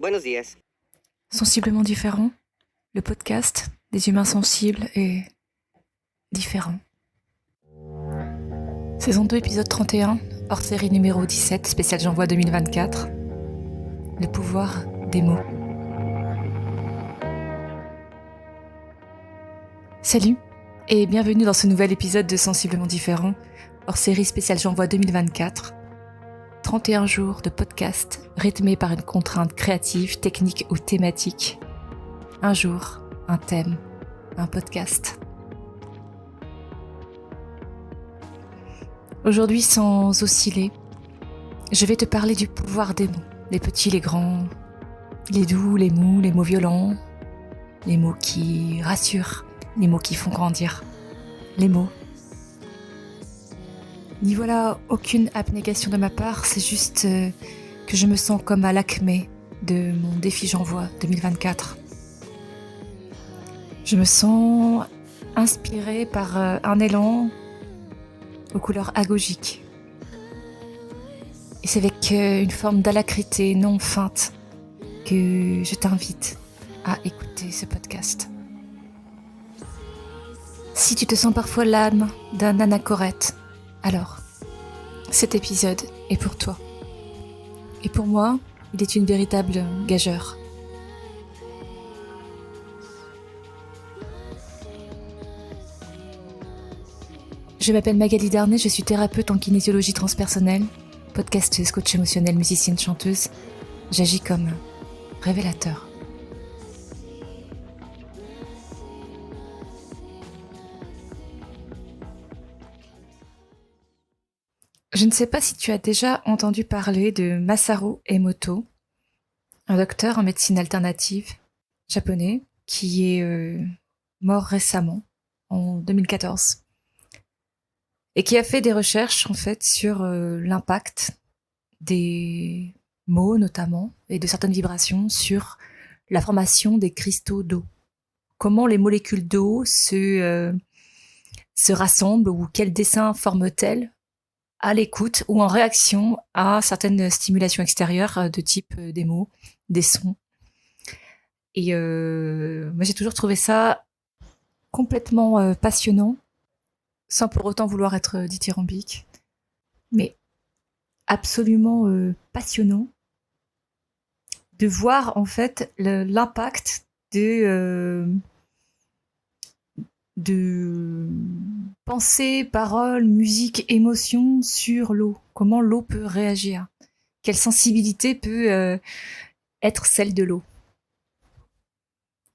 Buenos días. Sensiblement différent, le podcast des humains sensibles et différents. Saison 2, épisode 31, hors série numéro 17, spécial J'envoie 2024. Le pouvoir des mots. Salut et bienvenue dans ce nouvel épisode de Sensiblement différent, hors série spéciale J'envoie 2024. 31 jours de podcast rythmés par une contrainte créative, technique ou thématique. Un jour, un thème, un podcast. Aujourd'hui, sans osciller, je vais te parler du pouvoir des mots. Les petits, les grands, les doux, les mous, les mots violents, les mots qui rassurent, les mots qui font grandir. Les mots. N'y voilà aucune abnégation de ma part, c'est juste que je me sens comme à l'acmé de mon défi J'envoie 2024. Je me sens inspirée par un élan aux couleurs agogiques. Et c'est avec une forme d'alacrité non feinte que je t'invite à écouter ce podcast. Si tu te sens parfois l'âme d'un anachorète, alors cet épisode est pour toi. Et pour moi, il est une véritable gageure. Je m'appelle Magali Darnay, je suis thérapeute en kinésiologie transpersonnelle, podcasteuse, coach émotionnelle, musicienne, chanteuse. J'agis comme révélateur. Je ne sais pas si tu as déjà entendu parler de Masaru Emoto, un docteur en médecine alternative japonais qui est mort récemment, en 2014. Et qui a fait des recherches en fait sur l'impact des mots notamment et de certaines vibrations sur la formation des cristaux d'eau. Comment les molécules d'eau se rassemblent ou quels dessins forment-elles à l'écoute ou en réaction à certaines stimulations extérieures de type des mots, des sons. Et moi j'ai toujours trouvé ça complètement passionnant, sans pour autant vouloir être dithyrambique, mais absolument passionnant de voir en fait l'impact de pensée, parole, musique, émotion sur l'eau. Comment l'eau peut réagir. Quelle sensibilité peut être celle de l'eau.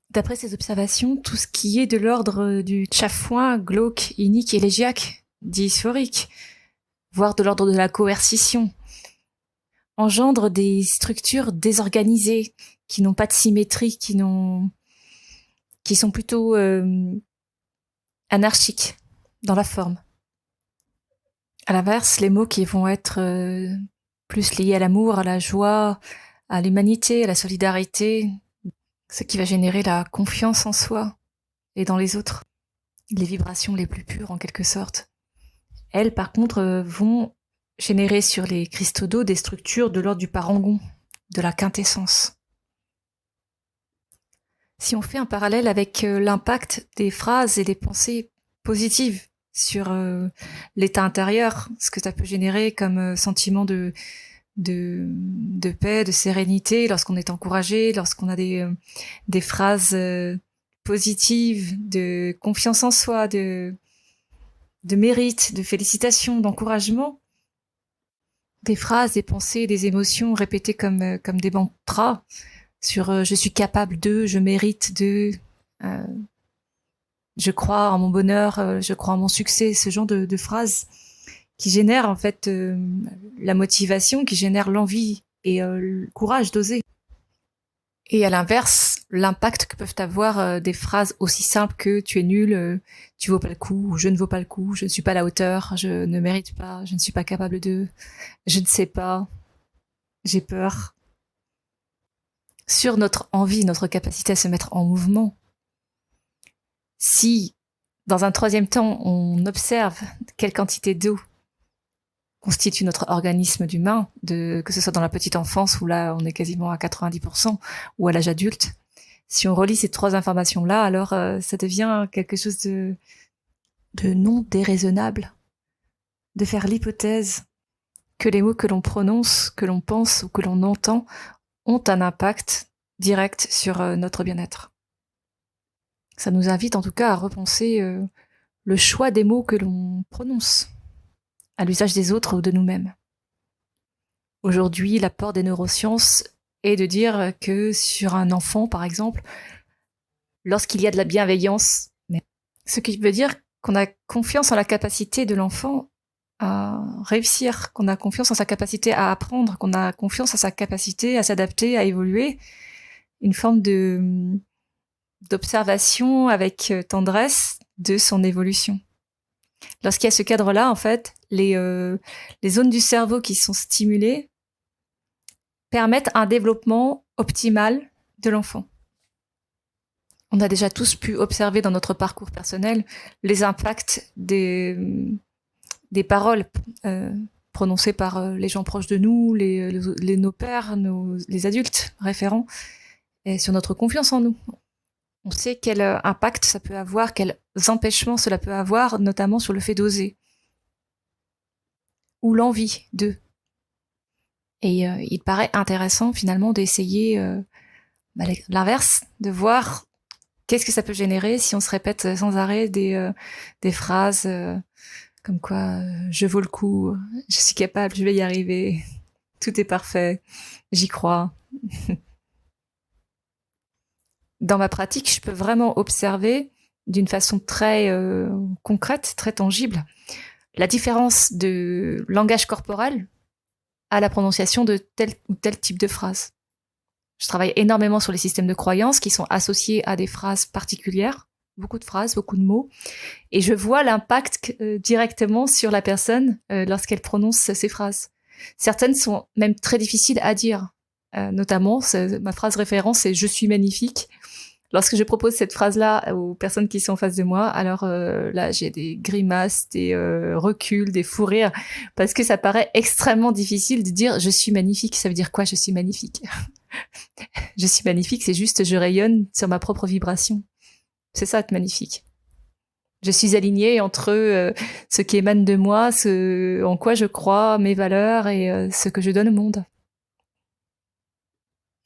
D'après ces observations, tout ce qui est de l'ordre du chafouin, glauque, inique, élégiaque, dysphorique, voire de l'ordre de la coercition, engendre des structures désorganisées, qui n'ont pas de symétrie, qui sont plutôt anarchiques dans la forme. À l'inverse, les mots qui vont être plus liés à l'amour, à la joie, à l'humanité, à la solidarité, ce qui va générer la confiance en soi et dans les autres, les vibrations les plus pures en quelque sorte. Elles, par contre, vont générer sur les cristaux d'eau des structures de l'ordre du parangon, de la quintessence. Si on fait un parallèle avec l'impact des phrases et des pensées positives sur l'état intérieur, ce que ça peut générer comme sentiment de paix, de sérénité, lorsqu'on est encouragé, lorsqu'on a des phrases positives, de confiance en soi, de mérite, de félicitations, d'encouragement, des phrases, des pensées, des émotions répétées comme des mantras sur je suis capable de, je mérite de, je crois en mon bonheur, je crois en mon succès, ce genre de phrases qui génèrent en fait la motivation, qui génèrent l'envie et le courage d'oser. Et à l'inverse, l'impact que peuvent avoir des phrases aussi simples que tu es nul, tu vaux pas le coup, ou je ne vaux pas le coup, je ne suis pas à la hauteur, je ne mérite pas, je ne suis pas capable de, je ne sais pas, j'ai peur. Sur notre envie, notre capacité à se mettre en mouvement. Si, dans un troisième temps, on observe quelle quantité d'eau constitue notre organisme d'humain, que ce soit dans la petite enfance où là on est quasiment à 90%, ou à l'âge adulte. Si on relie ces 3 informations-là, alors ça devient quelque chose de non déraisonnable, de faire l'hypothèse que les mots que l'on prononce, que l'on pense ou que l'on entend ont un impact direct sur notre bien-être. Ça nous invite en tout cas à repenser le choix des mots que l'on prononce à l'usage des autres ou de nous-mêmes. Aujourd'hui, l'apport des neurosciences est de dire que sur un enfant, par exemple, lorsqu'il y a de la bienveillance, ce qui veut dire qu'on a confiance en la capacité de l'enfant à réussir, qu'on a confiance en sa capacité à apprendre, qu'on a confiance en sa capacité à s'adapter, à évoluer, une forme d'observation avec tendresse de son évolution. Lorsqu'il y a ce cadre-là, en fait, les zones du cerveau qui sont stimulées permettent un développement optimal de l'enfant. On a déjà tous pu observer dans notre parcours personnel les impacts des paroles prononcées par les gens proches de nous, nos pères, les adultes référents, et sur notre confiance en nous. On sait quel impact ça peut avoir, quels empêchements cela peut avoir, notamment sur le fait d'oser ou l'envie de. Et il paraît intéressant finalement d'essayer l'inverse, de voir qu'est-ce que ça peut générer si on se répète sans arrêt des phrases comme quoi je vaux le coup, je suis capable, je vais y arriver, tout est parfait, j'y crois. Dans ma pratique, je peux vraiment observer d'une façon très concrète, très tangible, la différence de langage corporel à la prononciation de tel ou tel type de phrase. Je travaille énormément sur les systèmes de croyances qui sont associés à des phrases particulières, beaucoup de phrases, beaucoup de mots, et je vois l'impact directement sur la personne lorsqu'elle prononce ces phrases. Certaines sont même très difficiles à dire, notamment ma phrase référence c'est « je suis magnifique ». Lorsque je propose cette phrase-là aux personnes qui sont en face de moi, alors là, j'ai des grimaces, des reculs, des fous rires, parce que ça paraît extrêmement difficile de dire « je suis magnifique ». Ça veut dire quoi, je suis magnifique? Je suis magnifique, c'est juste je rayonne sur ma propre vibration. C'est ça, être magnifique. Je suis alignée entre ce qui émane de moi, ce en quoi je crois, mes valeurs et ce que je donne au monde.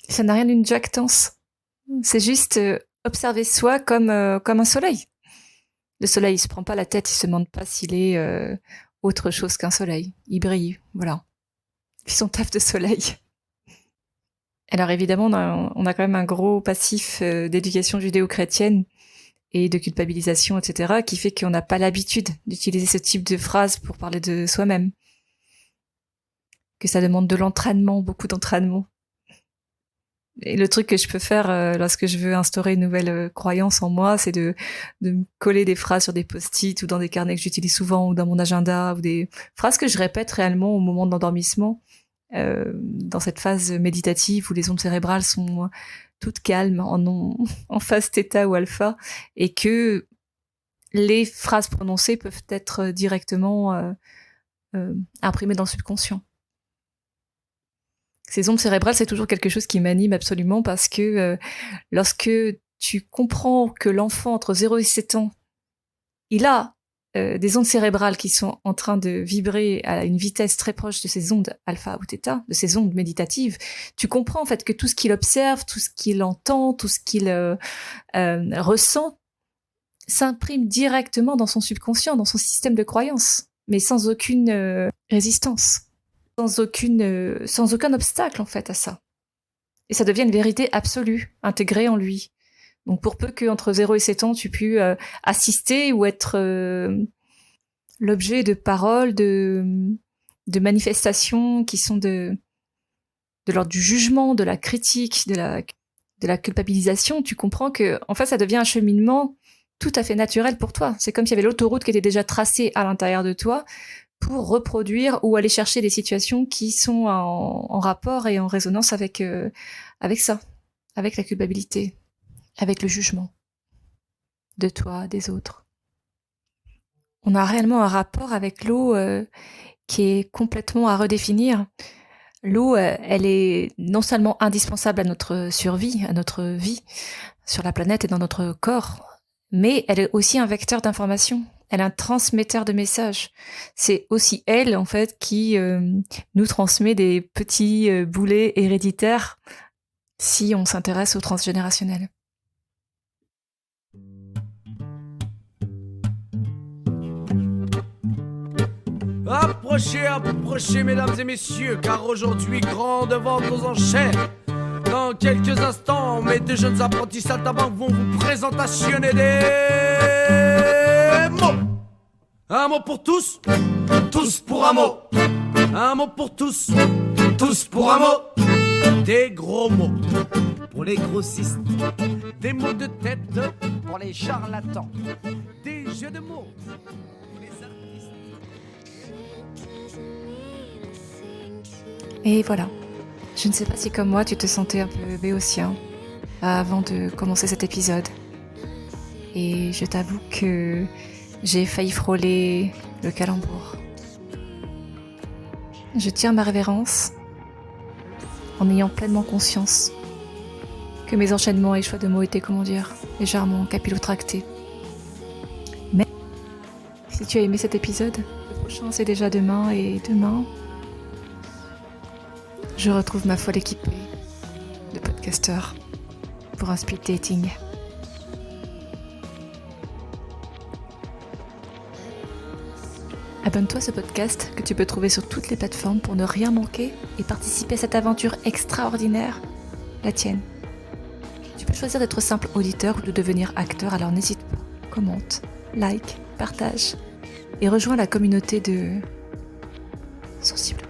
Ça n'a rien d'une jactance. C'est juste observer soi comme un soleil. Le soleil, il se prend pas la tête, il se demande pas s'il est autre chose qu'un soleil. Il brille, voilà. Puis son taf de soleil. Alors évidemment, on a quand même un gros passif d'éducation judéo-chrétienne et de culpabilisation, etc., qui fait qu'on n'a pas l'habitude d'utiliser ce type de phrases pour parler de soi-même. Que ça demande de l'entraînement, beaucoup d'entraînement. Et le truc que je peux faire lorsque je veux instaurer une nouvelle croyance en moi, c'est de me coller des phrases sur des post-it ou dans des carnets que j'utilise souvent ou dans mon agenda, ou des phrases que je répète réellement au moment de l'endormissement, dans cette phase méditative où les ondes cérébrales sont toutes calmes, en phase θ ou alpha, et que les phrases prononcées peuvent être directement imprimées dans le subconscient. Ces ondes cérébrales, c'est toujours quelque chose qui m'anime absolument parce que lorsque tu comprends que l'enfant entre 0 et 7 ans, il a des ondes cérébrales qui sont en train de vibrer à une vitesse très proche de ces ondes alpha ou θ, de ces ondes méditatives, tu comprends en fait que tout ce qu'il observe, tout ce qu'il entend, tout ce qu'il ressent s'imprime directement dans son subconscient, dans son système de croyances, mais sans aucune résistance. Sans aucun obstacle en fait à ça. Et ça devient une vérité absolue, intégrée en lui. Donc pour peu qu'entre 0 et 7 ans, tu puisses assister ou être l'objet de paroles, de manifestations qui sont de l'ordre du jugement, de la critique, de la culpabilisation, tu comprends que en fait ça devient un cheminement tout à fait naturel pour toi. C'est comme s'il y avait l'autoroute qui était déjà tracée à l'intérieur de toi, pour reproduire ou aller chercher des situations qui sont en rapport et en résonance avec ça, avec la culpabilité, avec le jugement de toi, des autres. On a réellement un rapport avec l'eau qui est complètement à redéfinir. L'eau, elle est non seulement indispensable à notre survie, à notre vie sur la planète et dans notre corps, mais elle est aussi un vecteur d'information. Elle est un transmetteur de messages. C'est aussi elle, en fait, qui nous transmet des petits boulets héréditaires si on s'intéresse au transgénérationnel. Approchez, approchez, mesdames et messieurs, car aujourd'hui, grande vente aux enchères. Dans quelques instants, mes deux jeunes apprentis saltimbanques vont vous présentationner des mots. Un mot pour tous, tous pour un mot. Un mot pour tous, tous pour un mot. Des gros mots pour les grossistes. Des mots de tête pour les charlatans. Des jeux de mots pour les artistes. Et voilà. Je ne sais pas si comme moi tu te sentais un peu béotien avant de commencer cet épisode. Et je t'avoue que j'ai failli frôler le calembour. Je tiens ma révérence en ayant pleinement conscience que mes enchaînements et choix de mots étaient, légèrement capillotractés. Mais si tu as aimé cet épisode, le prochain c'est déjà demain, et demain, je retrouve ma folle équipée de podcasteurs pour un speed dating. Abonne-toi à ce podcast que tu peux trouver sur toutes les plateformes pour ne rien manquer et participer à cette aventure extraordinaire, la tienne. Tu peux choisir d'être simple auditeur ou de devenir acteur, alors n'hésite pas, commente, like, partage et rejoins la communauté de Sensible.